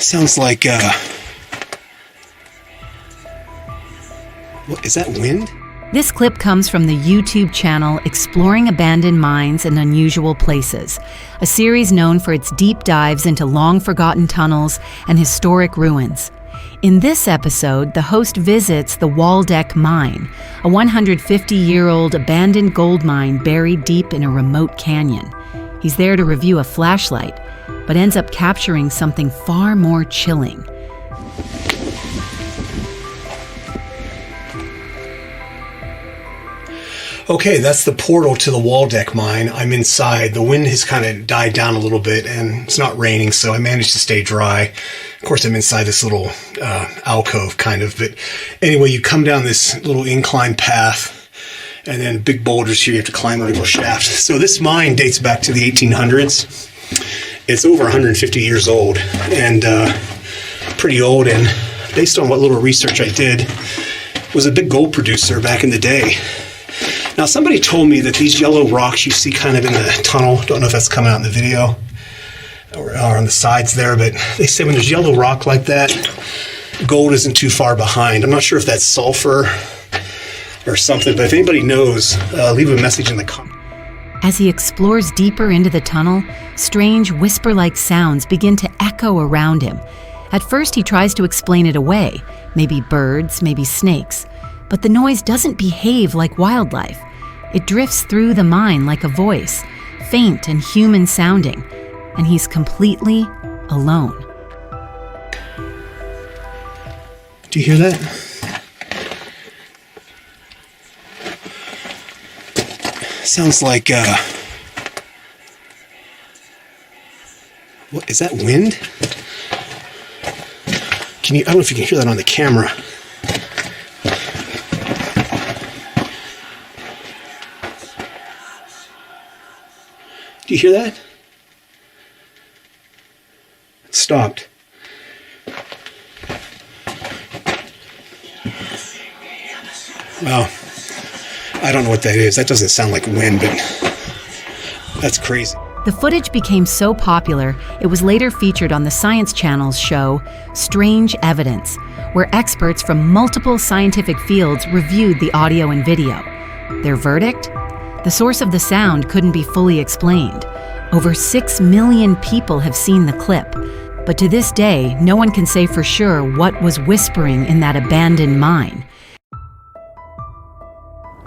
Sounds like, what, is that wind? This clip comes from the YouTube channel Exploring Abandoned Mines and Unusual Places, a series known for its deep dives into long-forgotten tunnels and historic ruins. In this episode, the host visits the Waldeck Mine, a 150-year-old abandoned gold mine buried deep in a remote canyon. He's there to review a flashlight, but ends up capturing something far more chilling. Okay, that's the portal to the Waldeck mine. I'm inside. The wind has kind of died down a little bit, and it's not raining, so I managed to stay dry. Of course, I'm inside this little alcove, kind of. But anyway, you come down this little incline path, and then big boulders here. You have to climb a little shaft. So this mine dates back to the 1800s. It's over 150 years old, and pretty old. And based on what little research I did, was a big gold producer back in the day. Now, somebody told me that these yellow rocks you see kind of in the tunnel, don't know if that's coming out in the video or on the sides there, but they say when there's yellow rock like that, gold isn't too far behind. I'm not sure if that's sulfur or something, but if anybody knows, leave a message in the comments. As he explores deeper into the tunnel, strange whisper-like sounds begin to echo around him. At first, he tries to explain it away, maybe birds, maybe snakes. But the noise doesn't behave like wildlife. It drifts through the mine like a voice, faint and human sounding, and he's completely alone. Do you hear that? Sounds like, what, is that wind? I don't know if you can hear that on the camera. Do you hear that? It stopped. Well, I don't know what that is. That doesn't sound like wind, but that's crazy. The footage became so popular, it was later featured on the Science Channel's show, Strange Evidence, where experts from multiple scientific fields reviewed the audio and video. Their verdict? The source of the sound couldn't be fully explained. Over 6 million people have seen the clip, but to this day, no one can say for sure what was whispering in that abandoned mine.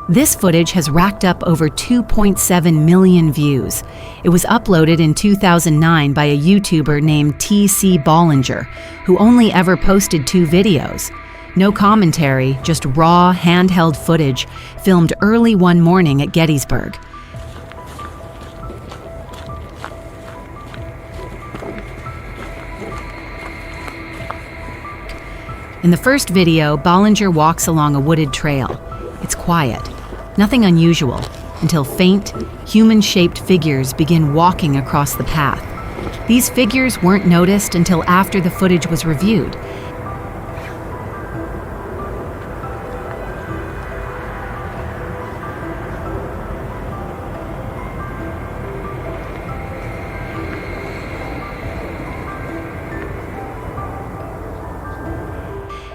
This footage has racked up over 2.7 million views. It was uploaded in 2009 by a YouTuber named T.C. Bollinger, who only ever posted 2 videos. No commentary, just raw, handheld footage filmed early one morning at Gettysburg. In the first video, Bollinger walks along a wooded trail. It's quiet, nothing unusual, until faint, human-shaped figures begin walking across the path. These figures weren't noticed until after the footage was reviewed.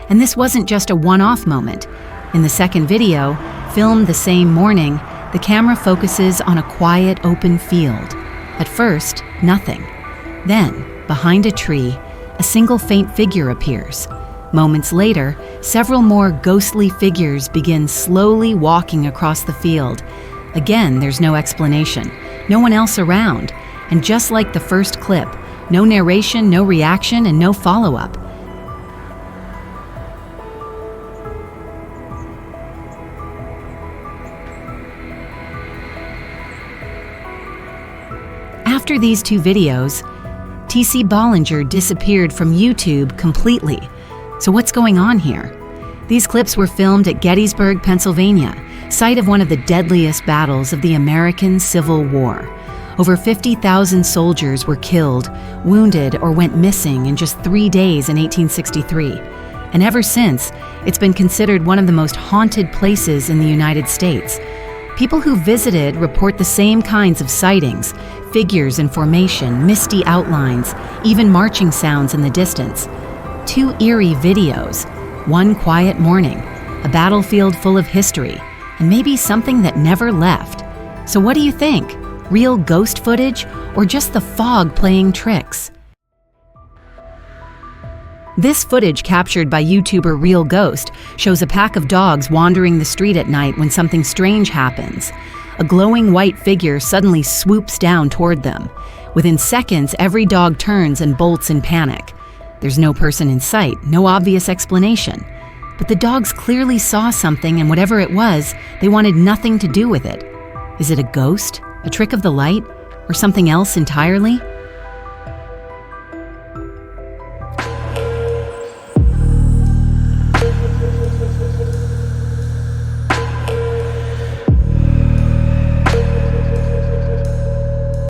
And this wasn't just a one-off moment. In the second video, filmed the same morning, the camera focuses on a quiet, open field. At first, nothing. Then, behind a tree, a single faint figure appears. Moments later, several more ghostly figures begin slowly walking across the field. Again, there's no explanation, no one else around, and just like the first clip, no narration, no reaction, and no follow-up. After these 2 videos, T.C. Bollinger disappeared from YouTube completely. So what's going on here? These clips were filmed at Gettysburg, Pennsylvania, site of one of the deadliest battles of the American Civil War. Over 50,000 soldiers were killed, wounded, or went missing in just 3 days in 1863. And ever since, it's been considered one of the most haunted places in the United States. People who visited report the same kinds of sightings: figures in formation, misty outlines, even marching sounds in the distance. 2 eerie videos, one quiet morning, a battlefield full of history, and maybe something that never left. So what do you think? Real ghost footage or just the fog playing tricks? This footage captured by YouTuber Real Ghost shows a pack of dogs wandering the street at night when something strange happens. A glowing white figure suddenly swoops down toward them. Within seconds, every dog turns and bolts in panic. There's no person in sight, no obvious explanation. But the dogs clearly saw something, and whatever it was, they wanted nothing to do with it. Is it a ghost, a trick of the light, or something else entirely?